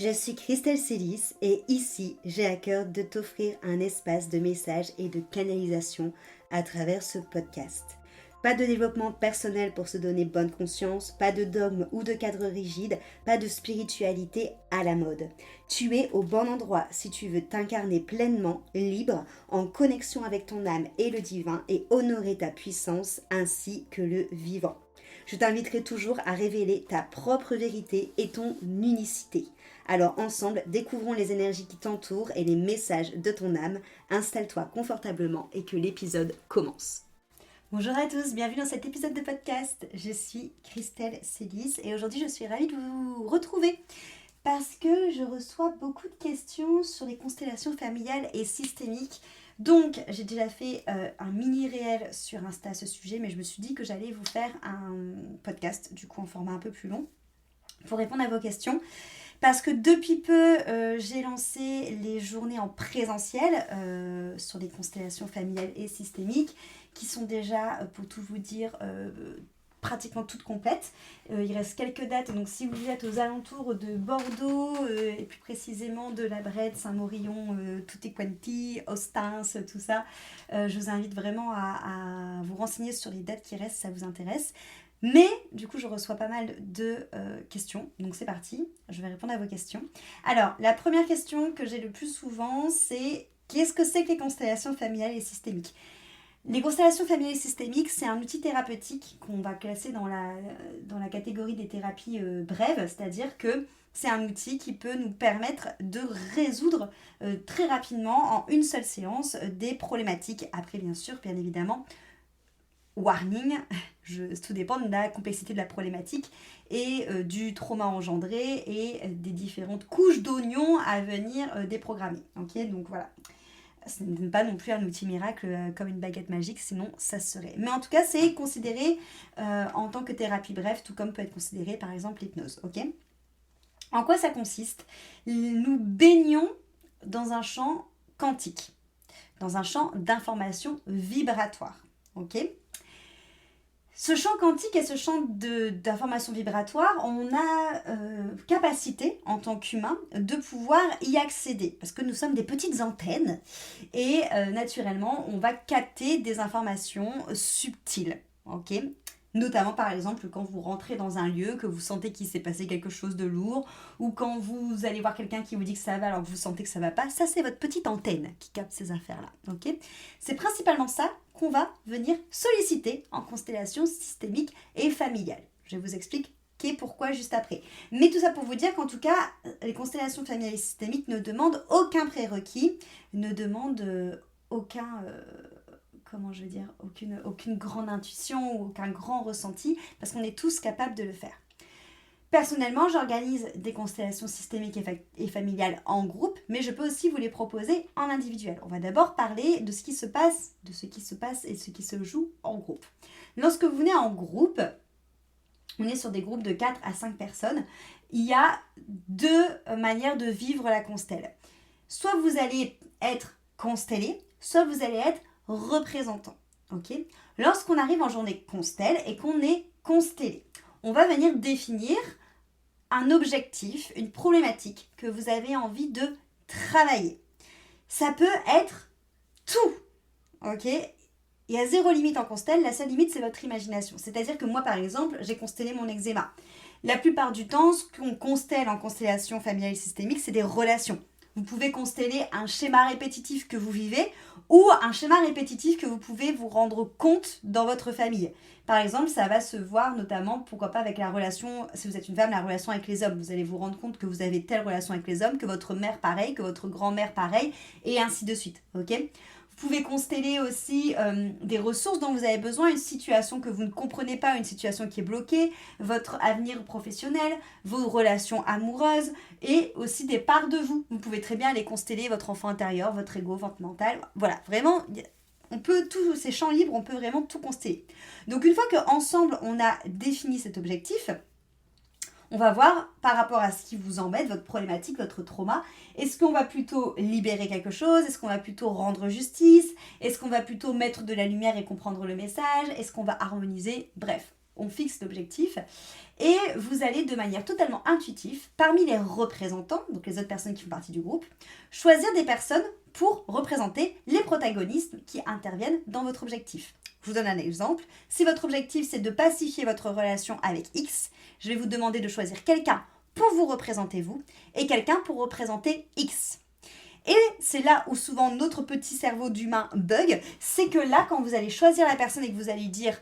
Je suis Christelle Célis et ici, j'ai à cœur de t'offrir un espace de messages et de canalisation à travers ce podcast. Pas de développement personnel pour se donner bonne conscience, pas de dogme ou de cadre rigide, pas de spiritualité à la mode. Tu es au bon endroit si tu veux t'incarner pleinement, libre, en connexion avec ton âme et le divin et honorer ta puissance ainsi que le vivant. Je t'inviterai toujours à révéler ta propre vérité et ton unicité. Alors ensemble, découvrons les énergies qui t'entourent et les messages de ton âme. Installe-toi confortablement et que l'épisode commence. Bonjour à tous, bienvenue dans cet épisode de podcast. Je suis Christelle Célis et aujourd'hui je suis ravie de vous retrouver parce que je reçois beaucoup de questions sur les constellations familiales et systémiques. Donc j'ai déjà fait un mini réel sur Insta à ce sujet, mais je me suis dit que j'allais vous faire un podcast, du coup en format un peu plus long, pour répondre à vos questions. Parce que depuis peu, j'ai lancé les journées en présentiel sur les constellations familiales et systémiques qui sont déjà, pour tout vous dire, pratiquement toutes complètes. Il reste quelques dates, donc si vous êtes aux alentours de Bordeaux et plus précisément de La Brède, Saint-Maurion, Tutti Quanti, Ostens, tout ça, je vous invite vraiment à vous renseigner sur les dates qui restent si ça vous intéresse. Mais du coup je reçois pas mal de questions, donc c'est parti, je vais répondre à vos questions. Alors la première question que j'ai le plus souvent c'est qu'est-ce que c'est que les constellations familiales et systémiques ? Les constellations familiales et systémiques, c'est un outil thérapeutique qu'on va classer dans la catégorie des thérapies brèves, c'est-à-dire que c'est un outil qui peut nous permettre de résoudre très rapidement en une seule séance des problématiques. Après bien évidemment, warning, tout dépend de la complexité de la problématique et du trauma engendré et des différentes couches d'oignons à venir déprogrammer. Ok, donc voilà. Ce n'est pas non plus un outil miracle comme une baguette magique, sinon ça serait. Mais en tout cas, c'est considéré en tant que thérapie brève, tout comme peut être considéré par exemple l'hypnose. Ok ? En quoi ça consiste ? Nous baignons dans un champ quantique, dans un champ d'information vibratoire. Ok ? Ce champ quantique et ce champ d'information vibratoire, on a capacité en tant qu'humain de pouvoir y accéder parce que nous sommes des petites antennes et naturellement on va capter des informations subtiles, ok ? Notamment par exemple quand vous rentrez dans un lieu, que vous sentez qu'il s'est passé quelque chose de lourd ou quand vous allez voir quelqu'un qui vous dit que ça va alors que vous sentez que ça va pas, ça c'est votre petite antenne qui capte ces affaires-là, ok ? C'est principalement ça qu'on va venir solliciter en constellation systémique et familiale. Je vous explique pourquoi juste après. Mais tout ça pour vous dire qu'en tout cas, les constellations familiales et systémiques ne demandent aucun prérequis, ne demandent aucune grande intuition ou aucun grand ressenti, parce qu'on est tous capables de le faire. Personnellement, j'organise des constellations systémiques et familiales en groupe, mais je peux aussi vous les proposer en individuel. On va d'abord parler de ce qui se passe et ce qui se joue en groupe. Lorsque vous venez en groupe, on est sur des groupes de 4 à 5 personnes, il y a deux manières de vivre la constelle. Soit vous allez être constellé, soit vous allez être représentant. Okay ? Lorsqu'on arrive en journée constelle et qu'on est constellé, on va venir définir un objectif, une problématique que vous avez envie de travailler. Ça peut être tout, ok ? Il y a zéro limite en constelle, la seule limite c'est votre imagination. C'est-à-dire que moi par exemple, j'ai constellé mon eczéma. La plupart du temps, ce qu'on constelle en constellation familiale et systémique, c'est des relations. Vous pouvez consteller un schéma répétitif que vous vivez ou un schéma répétitif que vous pouvez vous rendre compte dans votre famille. Par exemple, ça va se voir notamment, pourquoi pas avec la relation, si vous êtes une femme, la relation avec les hommes. Vous allez vous rendre compte que vous avez telle relation avec les hommes, que votre mère pareil, que votre grand-mère pareil, et ainsi de suite. Ok ? Vous pouvez consteller aussi des ressources dont vous avez besoin, une situation que vous ne comprenez pas, une situation qui est bloquée, votre avenir professionnel, vos relations amoureuses et aussi des parts de vous. Vous pouvez très bien aller consteller votre enfant intérieur, votre ego, votre mental. Voilà, vraiment, on peut tous ces champs libres, on peut vraiment tout consteller. Donc une fois qu'ensemble on a défini cet objectif, on va voir par rapport à ce qui vous embête, votre problématique, votre trauma, est-ce qu'on va plutôt libérer quelque chose ? Est-ce qu'on va plutôt rendre justice ? Est-ce qu'on va plutôt mettre de la lumière et comprendre le message ? Est-ce qu'on va harmoniser ? Bref, on fixe l'objectif et vous allez de manière totalement intuitive, parmi les représentants, donc les autres personnes qui font partie du groupe, choisir des personnes pour représenter les protagonistes qui interviennent dans votre objectif. Je vous donne un exemple. Si votre objectif c'est de pacifier votre relation avec X, je vais vous demander de choisir quelqu'un pour vous représenter vous et quelqu'un pour représenter X. Et c'est là où souvent notre petit cerveau d'humain bug, c'est que là quand vous allez choisir la personne et que vous allez dire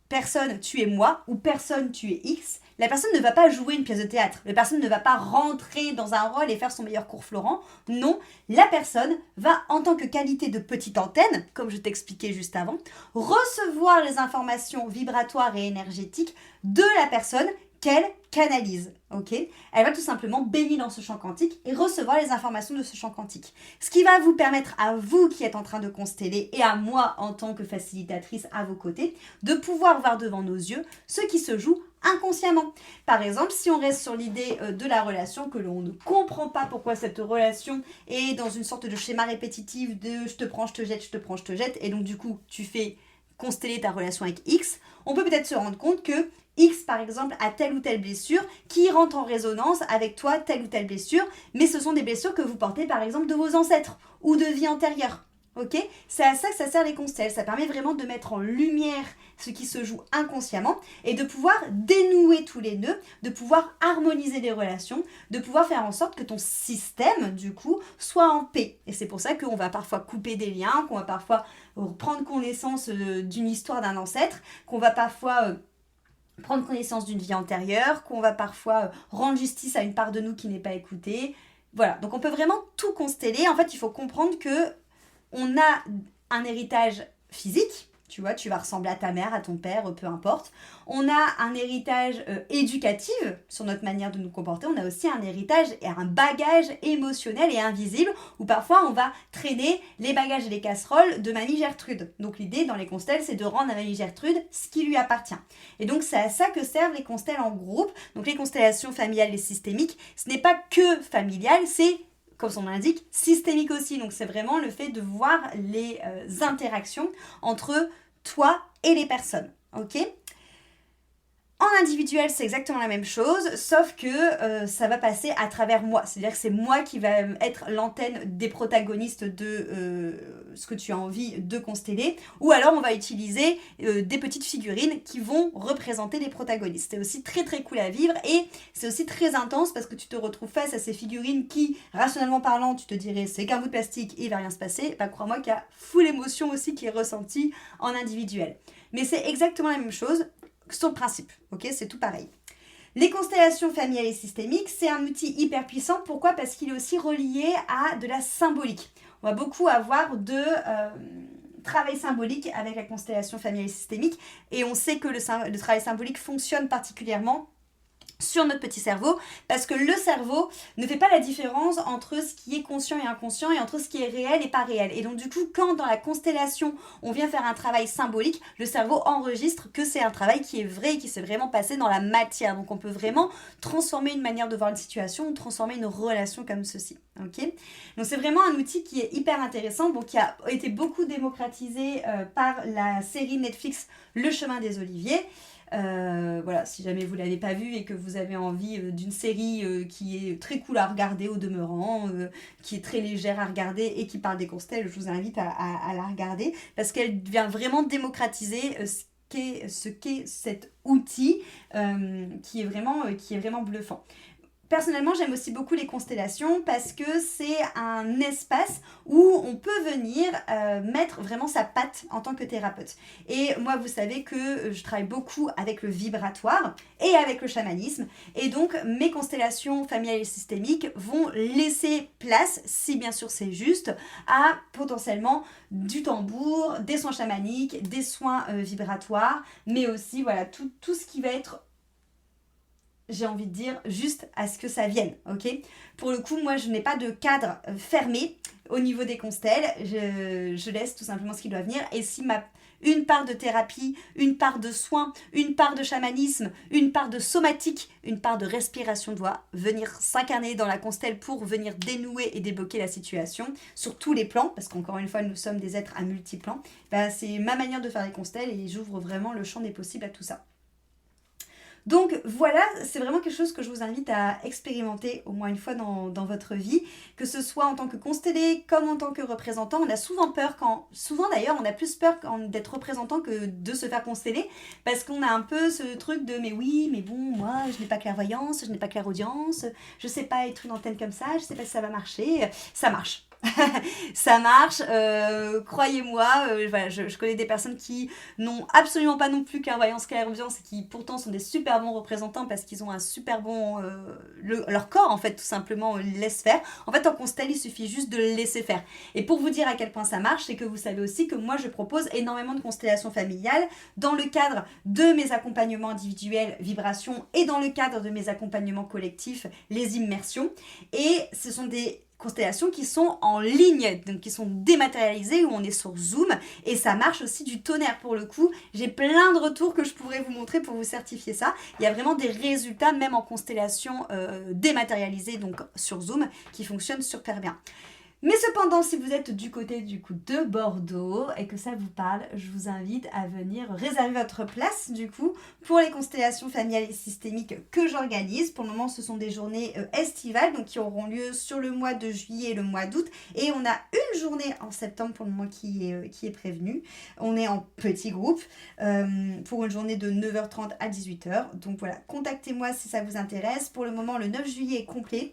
personne, tu es moi, ou personne, tu es X, la personne ne va pas jouer une pièce de théâtre. La personne ne va pas rentrer dans un rôle et faire son meilleur cours Florent. Non, la personne va, en tant que qualité de petite antenne, comme je t'expliquais juste avant, recevoir les informations vibratoires et énergétiques de la personne qu'elle canalise, ok ? Elle va tout simplement baigner dans ce champ quantique et recevoir les informations de ce champ quantique. Ce qui va vous permettre à vous qui êtes en train de consteller et à moi en tant que facilitatrice à vos côtés, de pouvoir voir devant nos yeux ce qui se joue inconsciemment. Par exemple, si on reste sur l'idée de la relation, que l'on ne comprend pas pourquoi cette relation est dans une sorte de schéma répétitif de je te prends, je te jette, je te prends, je te jette, et donc du coup tu fais consteller ta relation avec X, on peut peut-être se rendre compte que X, par exemple, a telle ou telle blessure qui rentre en résonance avec toi, telle ou telle blessure, mais ce sont des blessures que vous portez, par exemple, de vos ancêtres ou de vie antérieure. Ok ? C'est à ça que ça sert les constels. Ça permet vraiment de mettre en lumière ce qui se joue inconsciemment et de pouvoir dénouer tous les nœuds, de pouvoir harmoniser les relations, de pouvoir faire en sorte que ton système, du coup, soit en paix. Et c'est pour ça qu'on va parfois couper des liens, qu'on va parfois prendre connaissance d'une histoire d'un ancêtre, qu'on va parfois prendre connaissance d'une vie antérieure, qu'on va parfois rendre justice à une part de nous qui n'est pas écoutée. Voilà, donc on peut vraiment tout consteller. En fait, il faut comprendre que on a un héritage physique, tu vois, tu vas ressembler à ta mère, à ton père, peu importe. On a un héritage éducatif sur notre manière de nous comporter. On a aussi un héritage et un bagage émotionnel et invisible où parfois on va traîner les bagages et les casseroles de Mamie Gertrude. Donc l'idée dans les constels, c'est de rendre à Mamie Gertrude ce qui lui appartient. Et donc c'est à ça que servent les constels en groupe. Donc les constellations familiales et systémiques, ce n'est pas que familial, c'est comme son nom l'indique, systémique aussi. Donc c'est vraiment le fait de voir les interactions entre toi et les personnes. Ok ? En individuel, c'est exactement la même chose, sauf que ça va passer à travers moi. C'est-à-dire que c'est moi qui va être l'antenne des protagonistes de ce que tu as envie de consteller. Ou alors, on va utiliser des petites figurines qui vont représenter les protagonistes. C'est aussi très très cool à vivre et c'est aussi très intense parce que tu te retrouves face à ces figurines qui, rationnellement parlant, tu te dirais c'est qu'un bout de plastique, il va rien se passer. Bah, crois-moi qu'il y a full émotion aussi qui est ressentie en individuel. Mais c'est exactement la même chose sur le principe, ok, c'est tout pareil. Les constellations familiales et systémiques, c'est un outil hyper puissant. Pourquoi ? Parce qu'il est aussi relié à de la symbolique. On va beaucoup avoir de travail symbolique avec la constellation familiale et systémique. Et on sait que le travail symbolique fonctionne particulièrement sur notre petit cerveau, parce que le cerveau ne fait pas la différence entre ce qui est conscient et inconscient et entre ce qui est réel et pas réel. Et donc du coup, quand dans la constellation, on vient faire un travail symbolique, le cerveau enregistre que c'est un travail qui est vrai et qui s'est vraiment passé dans la matière. Donc on peut vraiment transformer une manière de voir une situation ou transformer une relation comme ceci. Okay ? Donc c'est vraiment un outil qui est hyper intéressant, donc qui a été beaucoup démocratisé par la série Netflix Le Chemin des Oliviers. Voilà, si jamais vous ne l'avez pas vu et que vous avez envie d'une série qui est très cool à regarder au demeurant, qui est très légère à regarder et qui parle des constels, je vous invite à la regarder parce qu'elle vient vraiment démocratiser ce qu'est cet outil qui est vraiment bluffant. Personnellement, j'aime aussi beaucoup les constellations parce que c'est un espace où on peut venir mettre vraiment sa patte en tant que thérapeute. Et moi, vous savez que je travaille beaucoup avec le vibratoire et avec le chamanisme. Et donc, mes constellations familiales et systémiques vont laisser place, si bien sûr c'est juste, à potentiellement du tambour, des soins chamaniques, des soins vibratoires, mais aussi voilà, tout ce qui va être, j'ai envie de dire, juste à ce que ça vienne, ok ? Pour le coup, moi, je n'ai pas de cadre fermé au niveau des constels. Je laisse tout simplement ce qui doit venir. Et si une part de thérapie, une part de soins, une part de chamanisme, une part de somatique, une part de respiration doit venir s'incarner dans la constelle pour venir dénouer et débloquer la situation sur tous les plans, parce qu'encore une fois, nous sommes des êtres à multiplans, c'est ma manière de faire les constels et j'ouvre vraiment le champ des possibles à tout ça. Donc voilà, c'est vraiment quelque chose que je vous invite à expérimenter au moins une fois dans votre vie, que ce soit en tant que constellé comme en tant que représentant. On a souvent peur souvent d'ailleurs, on a plus peur d'être représentant que de se faire consteller, parce qu'on a un peu ce truc de mais oui, mais bon, moi je n'ai pas clairvoyance, je n'ai pas clairaudience, je sais pas être une antenne comme ça, je sais pas si ça va marcher. Ça marche. Ça marche, croyez-moi, voilà, je connais des personnes qui n'ont absolument pas non plus clairvoyance, clairaudience et qui pourtant sont des super bons représentants parce qu'ils ont un super bon... leur corps en fait tout simplement laisse faire. En fait en constelle il suffit juste de le laisser faire. Et pour vous dire à quel point ça marche, c'est que vous savez aussi que moi je propose énormément de constellations familiales dans le cadre de mes accompagnements individuels vibrations et dans le cadre de mes accompagnements collectifs les immersions. Et ce sont des constellations qui sont en ligne, donc qui sont dématérialisées, où on est sur Zoom, et ça marche aussi du tonnerre pour le coup. J'ai plein de retours que je pourrais vous montrer pour vous certifier ça. Il y a vraiment des résultats, même en constellation dématérialisée, donc sur Zoom, qui fonctionnent super bien. Mais cependant, si vous êtes du côté de Bordeaux et que ça vous parle, je vous invite à venir réserver votre place du coup pour les constellations familiales et systémiques que j'organise. Pour le moment, ce sont des journées estivales donc qui auront lieu sur le mois de juillet et le mois d'août. Et on a une journée en septembre pour le moment qui est prévenue. On est en petit groupe pour une journée de 9h30 à 18h. Donc voilà, contactez-moi si ça vous intéresse. Pour le moment, le 9 juillet est complet.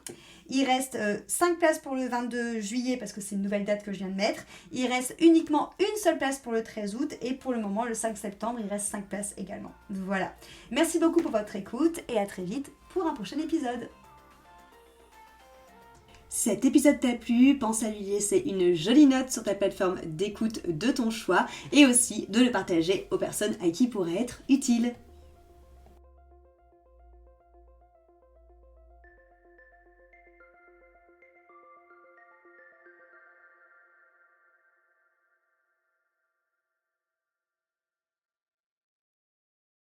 Il reste 5 places pour le 22 juillet parce que c'est une nouvelle date que je viens de mettre. Il reste uniquement une seule place pour le 13 août et pour le moment, le 5 septembre, il reste 5 places également. Voilà. Merci beaucoup pour votre écoute et à très vite pour un prochain épisode. Cet épisode t'a plu, pense à lui laisser une jolie note sur ta plateforme d'écoute de ton choix et aussi de le partager aux personnes à qui il pourrait être utile.